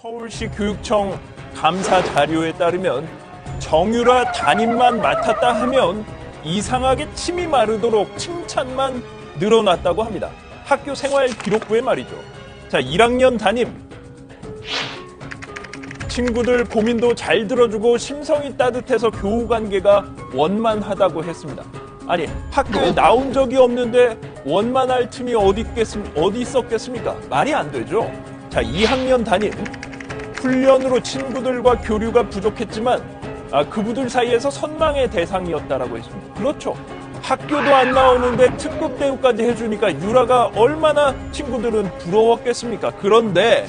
서울시 교육청 감사 자료에 따르면 정유라 담임만 맡았다 하면 이상하게 침이 마르도록 칭찬만 늘어났다고 합니다. 학교 생활 기록부에 말이죠. 자, 1학년 담임. 친구들 고민도 잘 들어주고 심성이 따뜻해서 교우 관계가 원만하다고 했습니다. 아니, 학교에 나온 적이 없는데 원만할 틈이 어디 있었겠습니까? 말이 안 되죠. 자, 2학년 담임. 훈련으로 친구들과 교류가 부족했지만 그분들 사이에서 선망의 대상이었다라고 했습니다. 그렇죠. 학교도 안 나오는데 특급 대우까지 해주니까 유라가 얼마나 친구들은 부러웠겠습니까? 그런데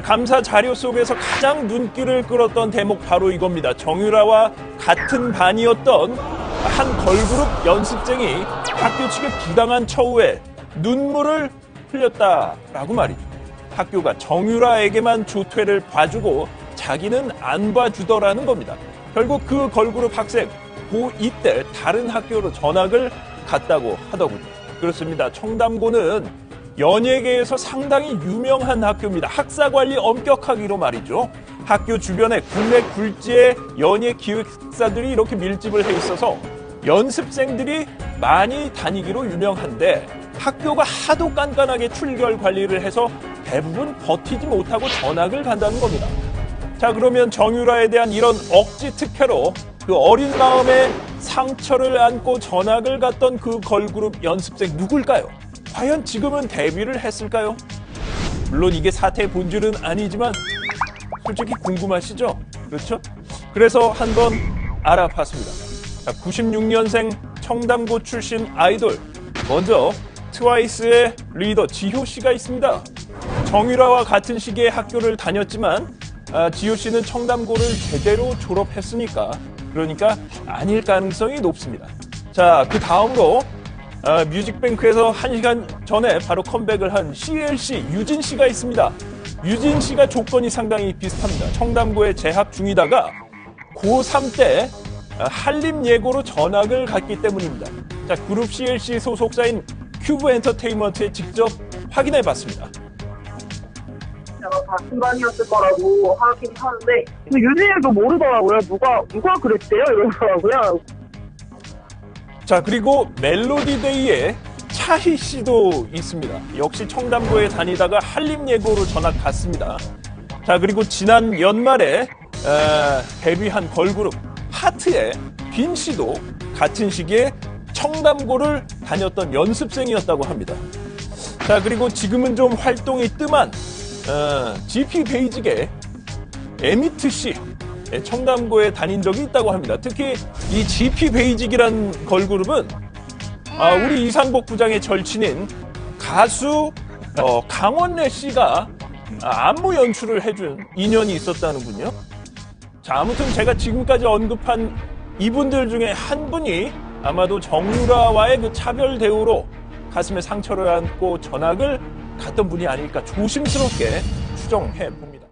감사 자료 속에서 가장 눈길을 끌었던 대목 바로 이겁니다. 정유라와 같은 반이었던 한 걸그룹 연습생이 학교 측에 부당한 처우에 눈물을 흘렸다라고 말이죠. 학교가 정유라에게만 조퇴를 봐주고 자기는 안 봐주더라는 겁니다. 결국 그 걸그룹 학생 고2 때 다른 학교로 전학을 갔다고 하더군요. 그렇습니다. 청담고는 연예계에서 상당히 유명한 학교입니다. 학사관리 엄격하기로 말이죠. 학교 주변에 국내 굴지의 연예 기획사들이 이렇게 밀집을 해 있어서 연습생들이 많이 다니기로 유명한데 학교가 하도 깐깐하게 출결 관리를 해서 대부분 버티지 못하고 전학을 간다는 겁니다. 자, 그러면 정유라에 대한 이런 억지 특혜로 그 어린 마음에 상처를 안고 전학을 갔던 그 걸그룹 연습생 누굴까요? 과연 지금은 데뷔를 했을까요? 물론 이게 사태의 본질은 아니지만 솔직히 궁금하시죠? 그렇죠? 그래서 한번 알아봤습니다. 자, 96년생 청담고 출신 아이돌. 먼저 트와이스의 리더 지효 씨가 있습니다. 정유라와 같은 시기에 학교를 다녔지만 지효 씨는 청담고를 제대로 졸업했으니까 그러니까 아닐 가능성이 높습니다. 자, 그 다음으로 뮤직뱅크에서 1시간 전에 바로 컴백을 한 CLC 유진 씨가 있습니다. 유진 씨가 조건이 상당히 비슷합니다. 청담고에 재학 중이다가 고3 때 한림예고로 전학을 갔기 때문입니다. 자, 그룹 CLC 소속사인 큐브 엔터테인먼트에 직접 확인해 봤습니다. 같은 반이었을 거라고 하긴 하는데 근데 유진이도 모르더라고요. 누가 그랬대요? 이러더라고요. 자, 그리고 멜로디데이에 차희 씨도 있습니다. 역시 청담고에 다니다가 한림예고로 전학 갔습니다. 자, 그리고 지난 연말에 데뷔한 걸그룹 하트의 빈 씨도 같은 시기에 청담고를 다녔던 연습생이었다고 합니다. 자, 그리고 지금은 좀 활동이 뜸한 GP 베이직의 에미트 씨 청담고에 다닌 적이 있다고 합니다. 특히 이 GP 베이직이란 걸그룹은 우리 이상복 부장의 절친인 가수 강원래 씨가 안무 연출을 해준 인연이 있었다는군요. 자, 아무튼 제가 지금까지 언급한 이분들 중에 한 분이 아마도 정유라와의 그 차별 대우로 가슴에 상처를 안고 전학을 갔던 분이 아닐까 조심스럽게 추정해 봅니다.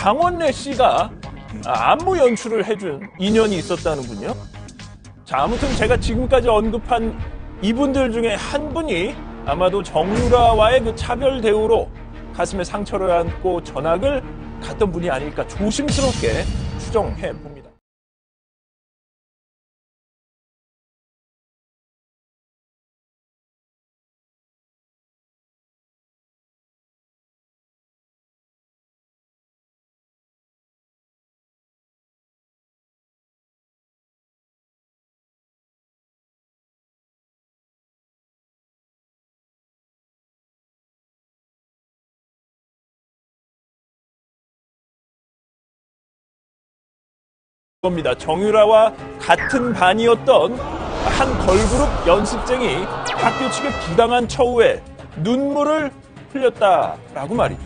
강원래 씨가 안무 연출을 해준 인연이 있었다는군요. 자, 아무튼 제가 지금까지 언급한 이분들 중에 한 분이 아마도 정유라와의 그 차별 대우로 가슴에 상처를 안고 전학을 갔던 분이 아닐까 조심스럽게 추정해 봅니다. 겁니다. 정유라와 같은 반이었던 한 걸그룹 연습생이 학교 측에 부당한 처우에 눈물을 흘렸다라고 말이죠.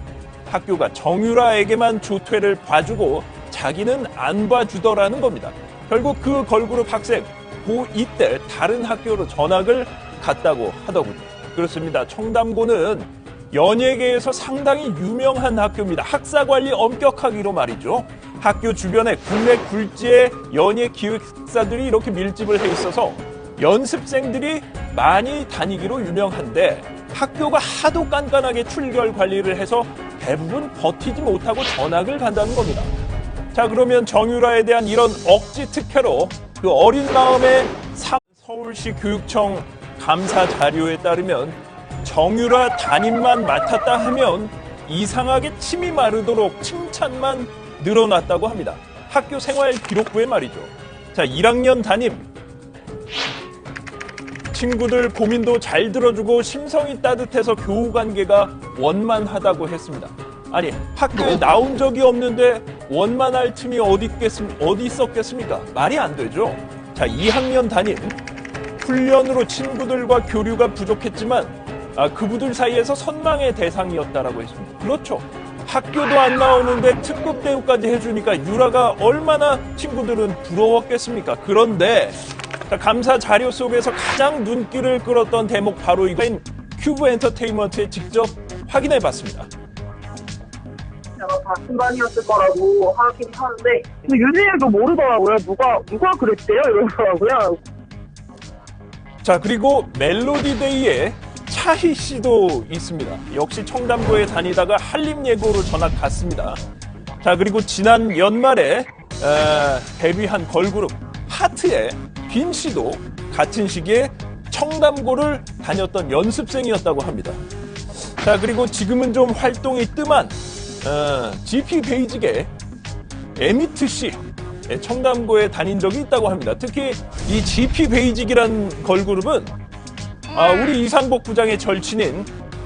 학교가 정유라에게만 조퇴를 봐주고 자기는 안 봐주더라는 겁니다. 결국 그 걸그룹 학생 고2 때 다른 학교로 전학을 갔다고 하더군요. 그렇습니다. 청담고는 연예계에서 상당히 유명한 학교입니다. 학사 관리 엄격하기로 말이죠. 학교 주변에 국내 굴지의 연예 기획사들이 이렇게 밀집을 해 있어서 연습생들이 많이 다니기로 유명한데 학교가 하도 깐깐하게 출결 관리를 해서 대부분 버티지 못하고 전학을 간다는 겁니다. 자, 그러면 정유라에 대한 이런 억지 특혜로 그 어린 마음에 서울시 교육청 감사 자료에 따르면 정유라 담임만 맡았다 하면 이상하게 침이 마르도록 칭찬만 늘어났다고 합니다. 학교 생활 기록부에 말이죠. 자, 1학년 담임. 친구들 고민도 잘 들어주고 심성이 따뜻해서 교우 관계가 원만하다고 했습니다. 아니, 학교에 나온 적이 없는데 원만할 틈이 어디 있었겠습니까? 말이 안 되죠. 자, 2학년 담임. 훈련으로 친구들과 교류가 부족했지만 그분들 사이에서 선망의 대상이었다라고 했습니다. 그렇죠. 학교도 안 나오는데 특급 대우까지 해주니까 유라가 얼마나 친구들은 부러웠겠습니까? 그런데 감사 자료 속에서 가장 눈길을 끌었던 대목 바로 이거인 큐브 엔터테인먼트에 직접 확인해봤습니다. 제가 같은 반이었을 거라고 하긴 하는데 근데 윤희일도 모르더라고요. 누가 그랬대요? 이러더라고요. 자, 그리고 멜로디데이에 차희 씨도 있습니다. 역시 청담고에 다니다가 한림예고로 전학 갔습니다. 자, 그리고 지난 연말에 데뷔한 걸그룹 하트의 빈 씨도 같은 시기에 청담고를 다녔던 연습생이었다고 합니다. 자, 그리고 지금은 좀 활동이 뜸한 GP 베이직의 에미트 씨 청담고에 다닌 적이 있다고 합니다. 특히 이 GP 베이직이란 걸그룹은 우리 이상복 부장의 절친인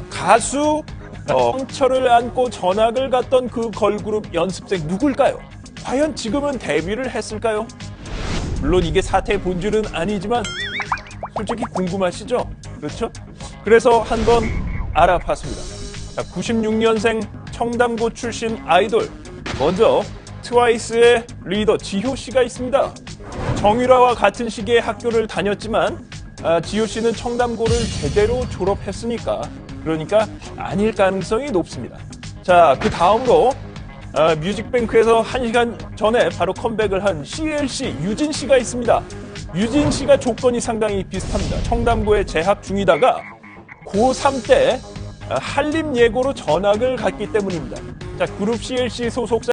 가수 상처를 안고 전학을 갔던 그 걸그룹 연습생 누굴까요? 과연 지금은 데뷔를 했을까요? 물론 이게 사태의 본질은 아니지만 솔직히 궁금하시죠? 그렇죠? 그래서 한번 알아봤습니다. 자, 96년생 청담고 출신 아이돌. 먼저 트와이스의 리더 지효 씨가 있습니다. 정유라와 같은 시기에 학교를 다녔지만 지효 씨는 청담고를 제대로 졸업했으니까 그러니까 아닐 가능성이 높습니다. 자, 그 다음으로 뮤직뱅크에서 1시간 전에 바로 컴백을 한 CLC 유진 씨가 있습니다. 유진 씨가 조건이 상당히 비슷합니다. 청담고에 재학 중이다가 고3 때 한림예고로 전학을 갔기 때문입니다. 자, 그룹 CLC 소속사